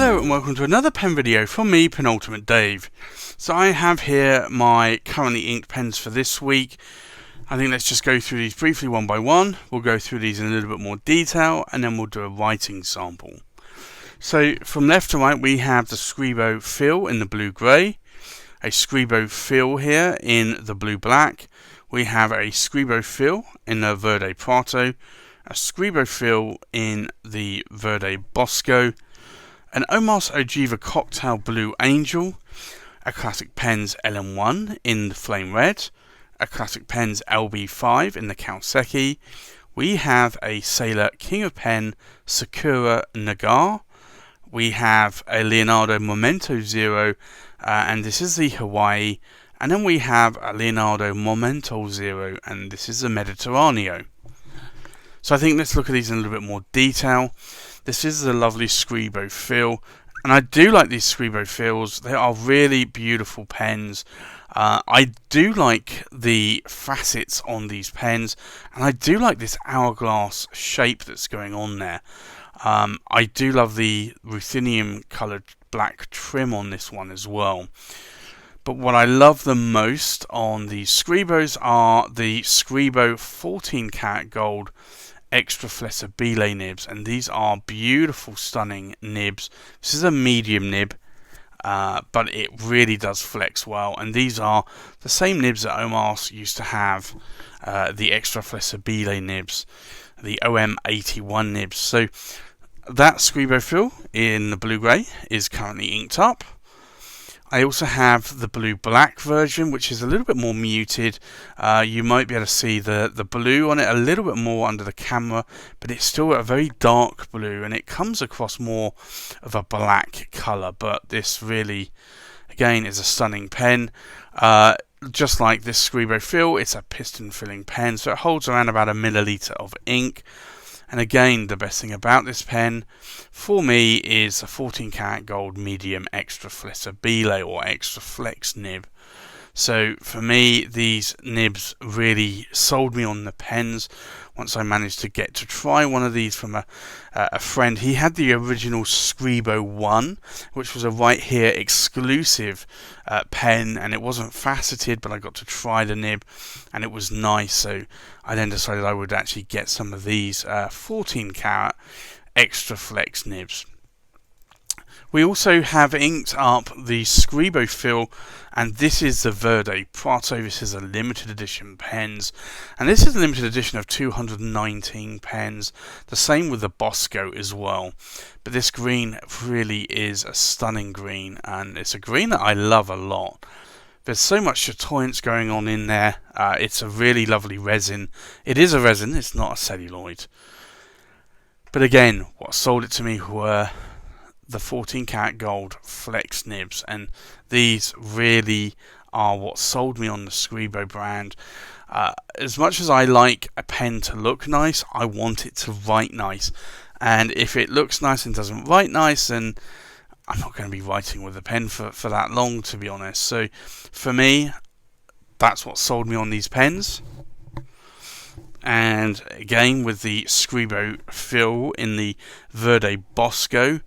Hello and welcome to another pen video from me, Penultimate Dave. So I have here my currently inked pens for this week. I think let's just go through these briefly one by one. We'll go through these in a little bit more detail and then we'll do a writing sample. So from left to right we have the Scribo Fill in the blue grey, a Scribo Fill here in the blue black, we have a Scribo Fill in the Verde Prato, a Scribo Fill in the Verde Bosco, an Omas Ogiva Cocktail Blue Angel, a Classic Pens LM1 in the Flame Red, a Classic Pens LB5 in the Kaoseki. We have a Sailor King of Pen Sakura Nagar. We have a Leonardo Momento Zero, and this is the Hawaii. And then we have a Leonardo Momento Zero, and this is the Mediterraneo. So I think let's look at these in a little bit more detail. This is a lovely Scribo Fill, and I do like these Scribo Fills. They are really beautiful pens. I do like the facets on these pens, and I do like this hourglass shape that's going on there. I do love the ruthenium coloured black trim on this one as well. But what I love the most on these Scribos are the Scribo 14 karat gold extra flexibile nibs, and these are beautiful, stunning nibs. This is a medium nib, but it really does flex well, and these are the same nibs that Omas used to have, the extra flexibile nibs, the OM81 nibs. So that Scribo Fill in the blue grey is currently inked up. I also have the blue black version, which is a little bit more muted. You might be able to see the blue on it a little bit more under the camera, but it's still a very dark blue and it comes across more of a black colour. But this really, again, is a stunning pen. Just like this Scribo Fill, it's a piston filling pen, so it holds around about a milliliter of ink. And again, the best thing about this pen for me is a 14 karat gold medium extra flexibile or extra flex nib. So for me, these nibs really sold me on the pens. Once I managed to get to try one of these from a friend, he had the original Scribo 1, which was a right here exclusive pen, and it wasn't faceted, but I got to try the nib and it was nice. So I then decided I would actually get some of these 14 karat extra flex nibs. We also have inked up the Scribo Fill, and this is the Verde Prato. This is a limited edition pens, and this is a limited edition of 219 pens. The same with the Bosco as well. But this green really is a stunning green, and it's a green that I love a lot. There's so much chatoyance going on in there. It's a really lovely resin. It is a resin, it's not a celluloid. But again, what sold it to me were the 14 karat gold flex nibs, and these really are what sold me on the Scribo brand. As much as I like a pen to look nice, I want it to write nice, and if it looks nice and doesn't write nice, then I'm not going to be writing with a pen for that long, to be honest. So for me, that's what sold me on these pens. And again, with the Scribo Fill in the Verde Bosco,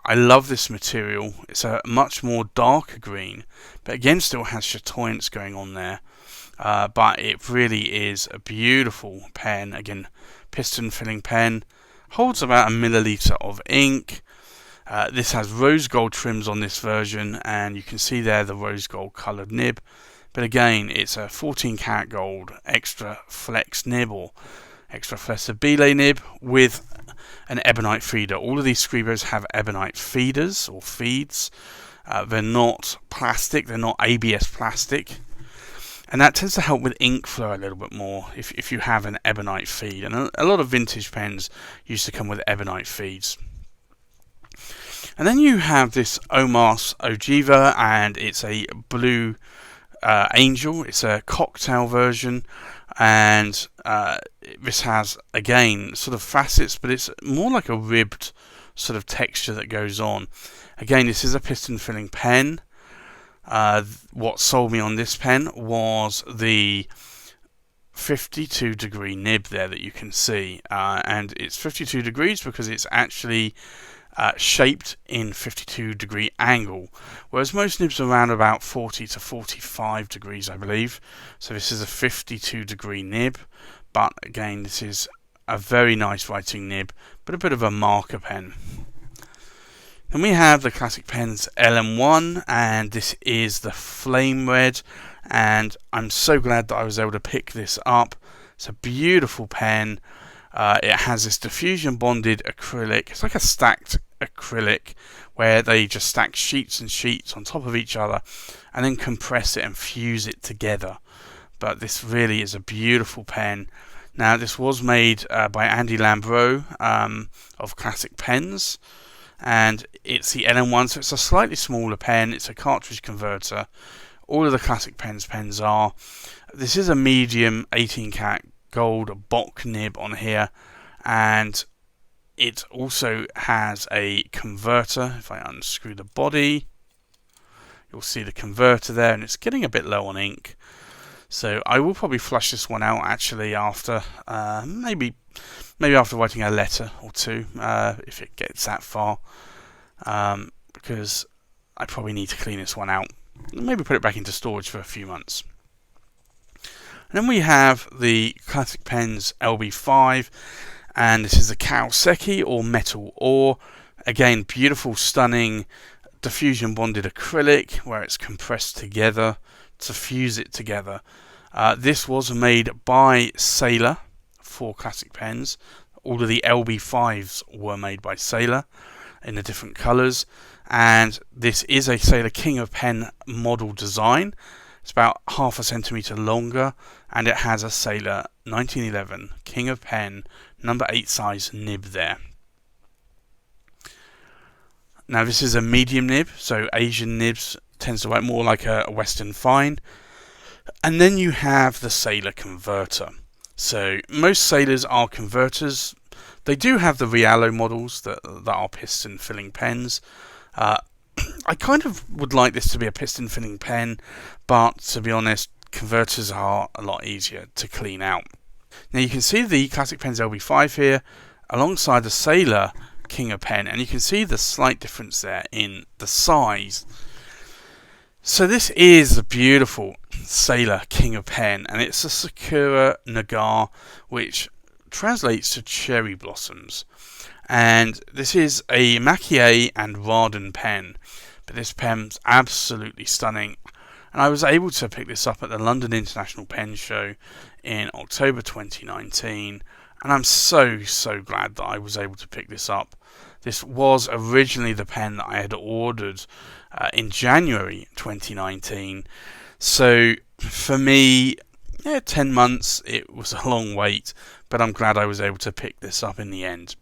I love this material. It's a much more darker green, but again still has chatoyance going on there. But it really is a beautiful pen. Again, piston filling pen. Holds about a milliliter of ink. This has rose gold trims on this version, and you can see there the rose gold coloured nib. But again, it's a 14 karat gold extra flex nib or extra flexibile nib with an ebonite feeder. All of these Scribos have ebonite feeders or feeds. They're not plastic, they're not ABS plastic, and that tends to help with ink flow a little bit more if you have an ebonite feed. And a lot of vintage pens used to come with ebonite feeds. And then you have this Omas Ogiva, and it's a blue angel. It's a cocktail version, and this has again sort of facets, but it's more like a ribbed sort of texture that goes on. Again, this is a piston filling pen. What sold me on this pen was the 52 degree nib there that you can see, and it's 52 degrees because it's actually shaped in 52-degree angle, whereas most nibs are around about 40 to 45 degrees, I believe. So this is a 52-degree nib, but again, this is a very nice writing nib, but a bit of a marker pen. Then we have the Classic Pens LM1, and this is the Flame Red, and I'm so glad that I was able to pick this up. It's a beautiful pen. It has this diffusion bonded acrylic. It's like a stacked acrylic where they just stack sheets and sheets on top of each other and then compress it and fuse it together. But this really is a beautiful pen. Now, this was made by Andy Lambro of Classic Pens, and it's the LM1, so it's a slightly smaller pen. It's a cartridge converter. All of the Classic pens are. This is a medium 18-cat gold Bock nib on here, and it also has a converter. If I unscrew the body, you'll see the converter there, and it's getting a bit low on ink. So I will probably flush this one out actually after, maybe after writing a letter or two, if it gets that far, because I probably need to clean this one out. Maybe put it back into storage for a few months. And then we have the Classic Pens LB5, and this is the Kaoseki or metal ore. Again, beautiful, stunning diffusion bonded acrylic where it's compressed together to fuse it together. This was made by Sailor for Classic Pens. All of the LB5s were made by Sailor in the different colours, and this is a Sailor King of Pen model design. It's about half a centimetre longer, and it has a Sailor 1911 King of Pen number 8 size nib there. Now this is a medium nib, so Asian nibs tends to write more like a Western fine. And then you have the Sailor converter. So most Sailors are converters. They do have the Riallo models that are piston filling pens. I kind of would like this to be a piston filling pen, but to be honest, converters are a lot easier to clean out. Now you can see the Classic Pens LB5 here alongside the Sailor King of Pen, and you can see the slight difference there in the size. So this is a beautiful Sailor King of Pen, and it's a Sakura Nagar, which translates to cherry blossoms. And this is a Makie and Raden pen, but this pen's absolutely stunning. And I was able to pick this up at the London International Pen Show in October 2019, and I'm so glad that I was able to pick this up. This was originally the pen that I had ordered in January 2019. So for me, 10 months, it was a long wait, but I'm glad I was able to pick this up in the end.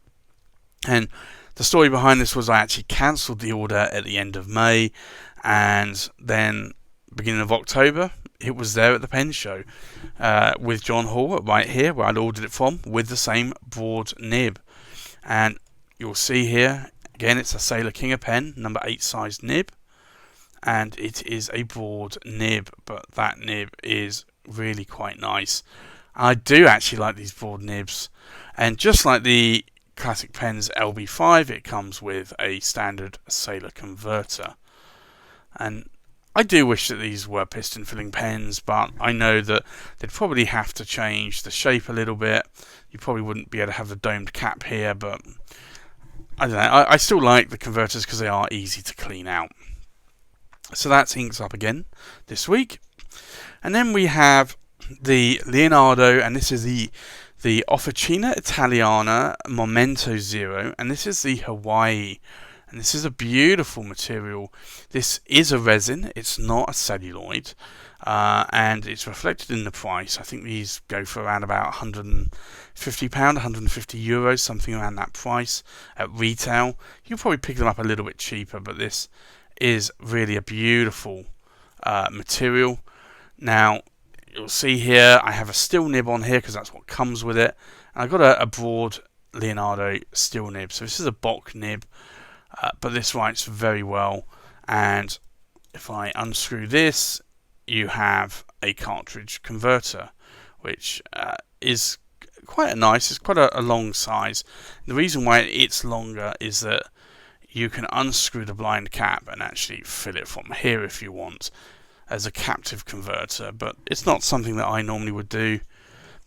And the story behind this was I actually cancelled the order at the end of May, and then beginning of October, it was there at the pen show with John Hall right here, where I'd ordered it from, with the same broad nib. And you'll see here, again, it's a Sailor King of Pen, number 8 size nib, and it is a broad nib, but that nib is really quite nice. I do actually like these broad nibs, and just like the Classic Pens LB5, it comes with a standard Sailor converter. And I do wish that these were piston filling pens, but I know that they'd probably have to change the shape a little bit. You probably wouldn't be able to have the domed cap here, but I don't know. I still like the converters because they are easy to clean out. So that's Inks Up again this week. And then we have the Leonardo, and this is the Officina Italiana Momento Zero, and this is the Hawaii. And this is a beautiful material. This is a resin, it's not a celluloid, and it's reflected in the price. I think these go for around about £150, €150, something around that price at retail. You'll probably pick them up a little bit cheaper, but this is really a beautiful material. Now, you'll see here, I have a steel nib on here because that's what comes with it. And I've got a broad Leonardo steel nib. So this is a Bock nib. But this writes very well, and if I unscrew this, you have a cartridge converter, which is quite nice. It's quite a long size. The reason why it's longer is that you can unscrew the blind cap and actually fill it from here if you want as a captive converter, but it's not something that I normally would do,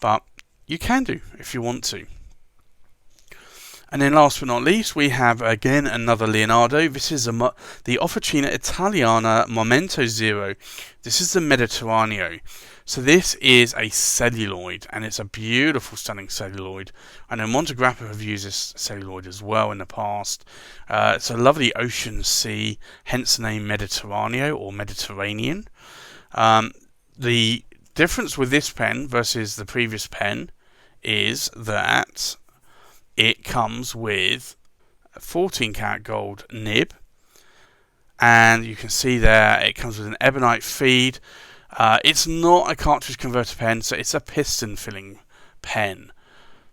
but you can do if you want to. And then last but not least, we have again another Leonardo. This is the Officina Italiana Momento Zero. This is the Mediterraneo. So this is a celluloid, and it's a beautiful, stunning celluloid. I know Montegrappa have used this celluloid as well in the past. It's a lovely ocean sea, hence the name Mediterraneo or Mediterranean. The difference with this pen versus the previous pen is that it comes with a 14 karat gold nib, and you can see there it comes with an ebonite feed. It's not a cartridge converter pen, so it's a piston filling pen.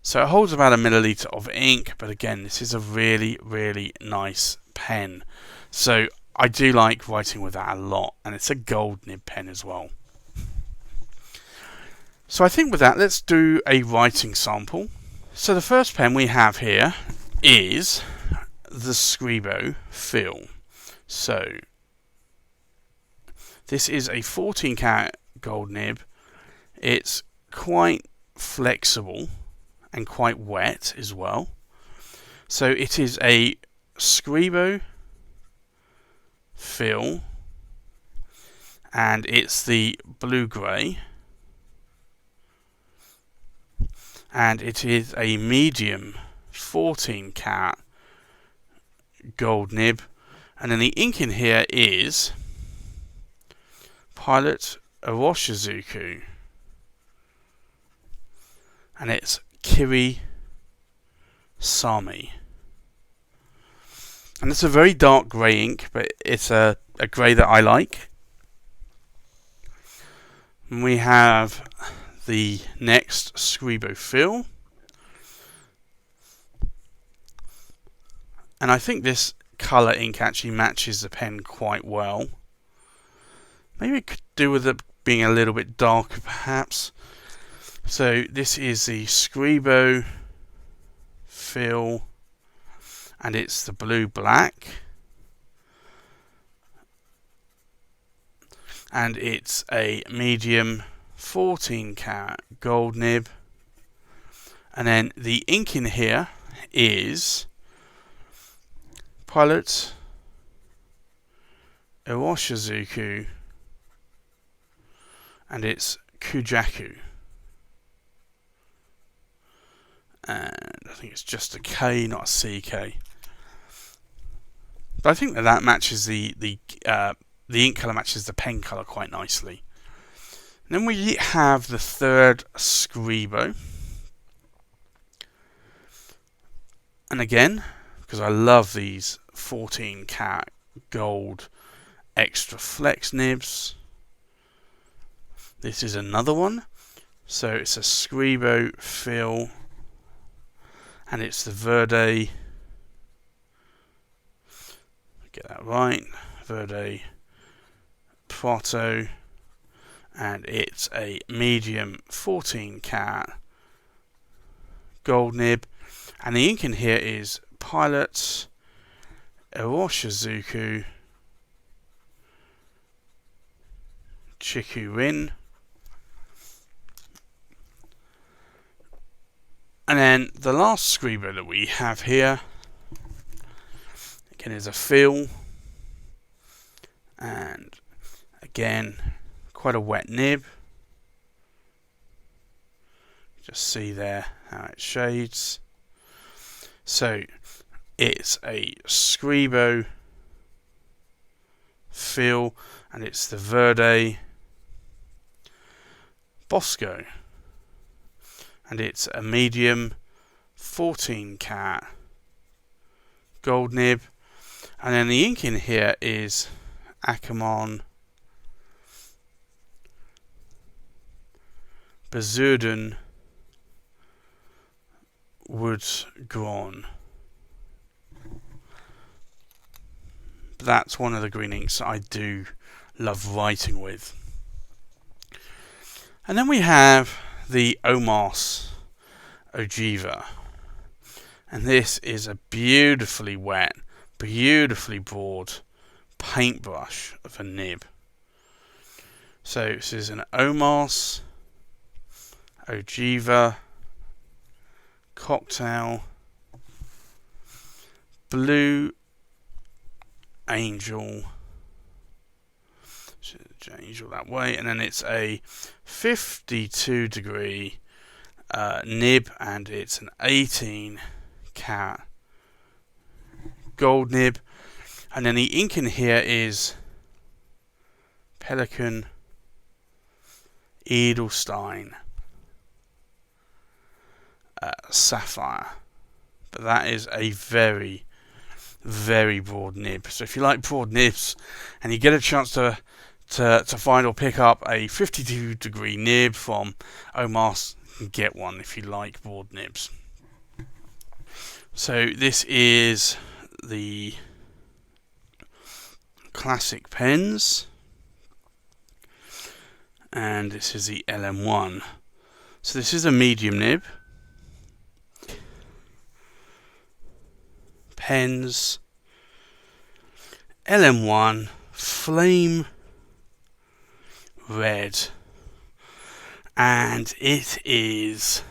So it holds about 1 milliliter of ink, but again, this is a really, really nice pen. So I do like writing with that a lot, and it's a gold nib pen as well. So I think with that, let's do a writing sample. So the first pen we have here is the Scribo Fill. So this is a 14 karat gold nib. It's quite flexible and quite wet as well. So it is a Scribo Fill, and it's the blue-grey. And it is a medium 14 karat gold nib, and then the ink in here is Pilot Orochizuku, and it's Kiri Sami, and it's a very dark grey ink, but it's a grey that I like. And we have the next Scribo Fill, and I think this colour ink actually matches the pen quite well. Maybe it could do with it being a little bit darker perhaps. So this is the Scribo Fill, and it's the blue-black, and it's a medium 14 karat gold nib, and then the ink in here is Pilot Orochizuku, and it's Kujaku, and I think it's just a K, not a CK. But I think that matches the ink colour matches the pen colour quite nicely. Then we have the third Scribo, and again, because I love these 14 karat gold extra flex nibs, this is another one. So it's a Scribo Fill, and it's the Verde, get that right, Verde Prato, and it's a medium 14 karat gold nib, and the ink in here is Pilot Orochizuku Chikurin. And then the last Scribo that we have here, again, is a fill, and again, quite a wet nib. Just see there how it shades. So it's a Scribo Fill, and it's the Verde Bosco, and it's a medium 14 karat gold nib, and then the ink in here is Akamon Bezurden Woodgrawn. That's one of the green inks that I do love writing with. And then we have the Omas Ogiva, and this is a beautifully wet beautifully broad paintbrush of a nib. So this is an Omas, Ogiva, Cocktail, Blue Angel, Angel that way, and then it's a 52 degree nib, and it's an 18 carat gold nib, and then the ink in here is Pelican Edelstein Sapphire, but that is a very, very broad nib. So if you like broad nibs and you get a chance to find or pick up a 52 degree nib from Omas, get one if you like broad nibs. So this is the classic pens, and this is the LM1. So this is a medium nib. Pens, LM1, flame red, and it is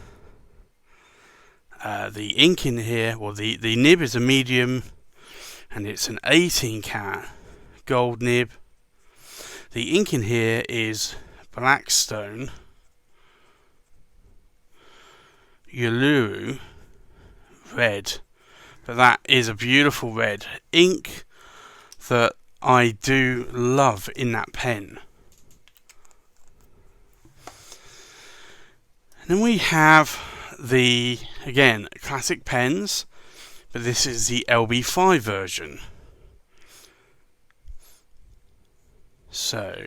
the ink in here, well the nib is a medium, and it's an 18 carat gold nib. The ink in here is Blackstone Uluru red, but that is a beautiful red ink that I do love in that pen. And then we have the, again, classic pens, but this is the LB5 version. So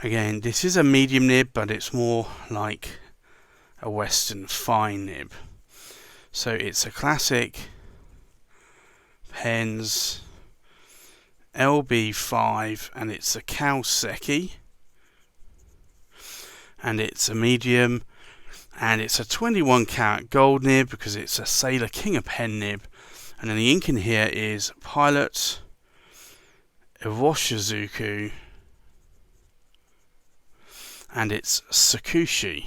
again, this is a medium nib, but it's more like a Western fine nib. So it's a classic pens LB5, and it's a Kawasaki, and it's a medium, and it's a 21 carat gold nib because it's a Sailor King of Pen nib. And then the ink in here is Pilot Iroshizuku, and it's Sakushi,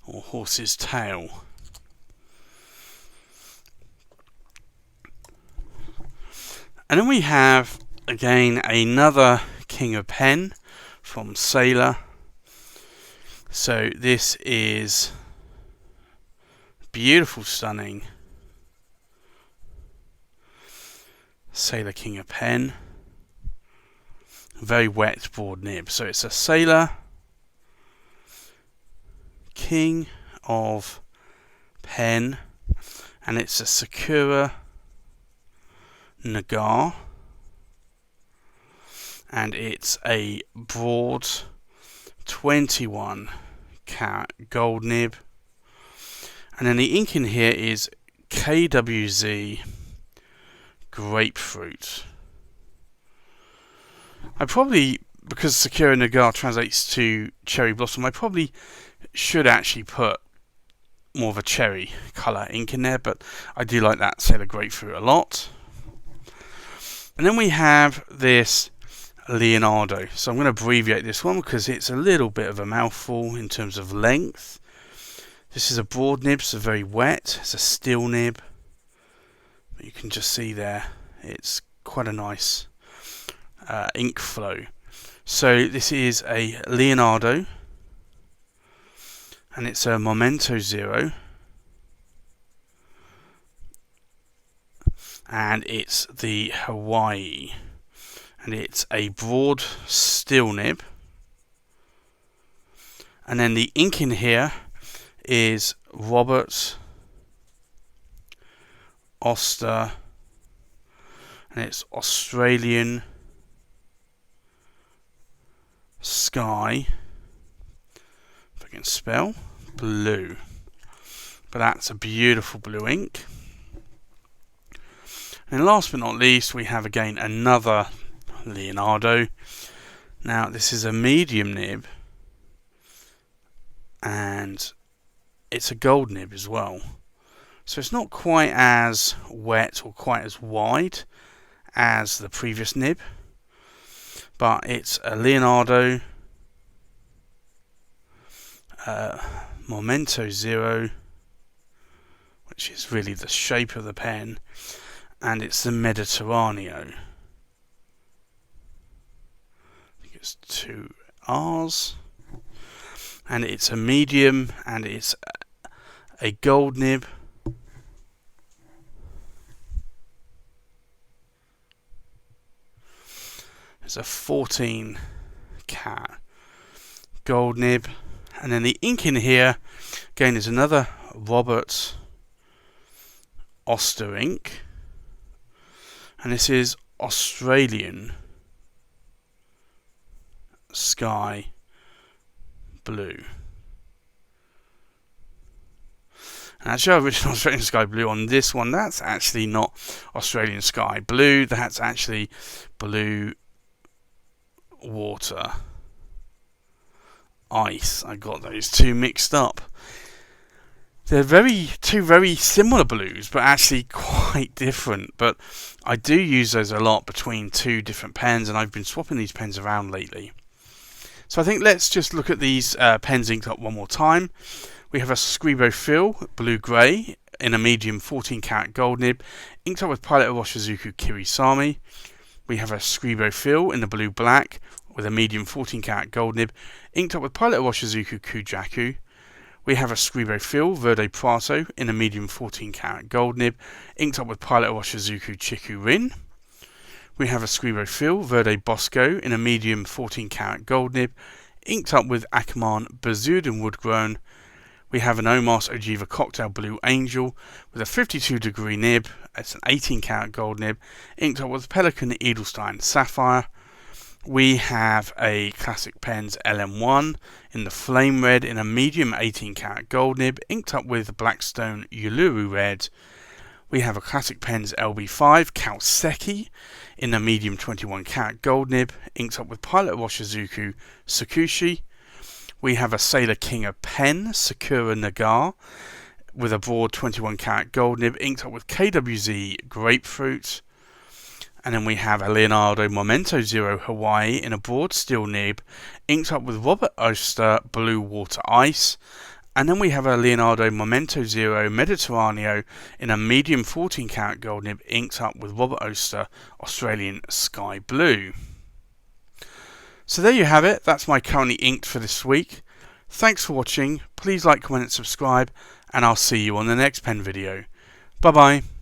or horse's tail. And then we have again another King of Pen from Sailor. So this is beautiful, stunning Sailor King of Pen, very wet broad nib. So it's a Sailor King of Pen, and it's a Sakura Nagar, and it's a broad 21 carat gold nib. And then the ink in here is KWZ Grapefruit. I probably, because Sakura Nagar translates to cherry blossom, I probably should actually put more of a cherry colour ink in there, but I do like that Sailor Grapefruit a lot. And then we have this Leonardo. So I'm going to abbreviate this one because it's a little bit of a mouthful in terms of length. This is a broad nib, so very wet. It's a steel nib. But you can just see there, it's quite a nice ink flow. So this is a Leonardo, and it's a Momento Zero. And it's the Hawaii, and it's a broad steel nib. And then the ink in here is Robert Oster, and it's Australian Sky, if I can spell, blue. But that's a beautiful blue ink. And last but not least, we have again another Leonardo. Now this is a medium nib, and it's a gold nib as well. So it's not quite as wet or quite as wide as the previous nib, but it's a Leonardo Momento Zero, which is really the shape of the pen, and it's the Mediterraneo. I think it's 2 R's, and it's a medium, and it's a gold nib. It's a 14 cat gold nib, and then the ink in here again is another Robert Oster ink, and this is Australian Sky Blue. And actually, I've written Australian Sky Blue on this one. That's actually not Australian Sky Blue. That's actually blue water ice. I got those two mixed up. They're two very similar blues, but actually quite different. But I do use those a lot between two different pens, and I've been swapping these pens around lately. So I think let's just look at these pens inked up one more time. We have a Scribo Fill Blue Grey in a medium 14 karat gold nib, inked up with Pilot Iroshizuku Kirisami. We have a Scribo Fill in the blue black with a medium 14 karat gold nib, inked up with Pilot Iroshizuku Kujaku. We have a Scribo Fill Verde Prato in a medium 14 karat gold nib, inked up with Pilot Iroshizuku Chiku Rin. We have a Scribo Fill Verde Bosco in a medium 14 karat gold nib, inked up with Akman Bazudin Woodgrown. We have an Omos Ojiva Cocktail Blue Angel with a 52 degree nib. It's an 18 karat gold nib, inked up with Pelican Edelstein Sapphire. We have a Classic Pens LM1 in the Flame Red in a medium 18 karat gold nib, inked up with Blackstone Uluru Red. We have a Classic Pens LB5 Kaoseki in a medium 21 karat gold nib, inked up with Pilot Iroshizuku Sakushi. We have a Sailor King of Pen Sakura Nagar with a broad 21 karat gold nib, inked up with KWZ Grapefruit. And then we have a Leonardo Momento Zero Hawaii in a broad steel nib, inked up with Robert Oster Blue Water Ice. And then we have a Leonardo Momento Zero Mediterraneo in a medium 14 karat gold nib, inked up with Robert Oster Australian Sky Blue. So there you have it. That's my currently inked for this week. Thanks for watching. Please like, comment and subscribe, and I'll see you on the next pen video. Bye bye.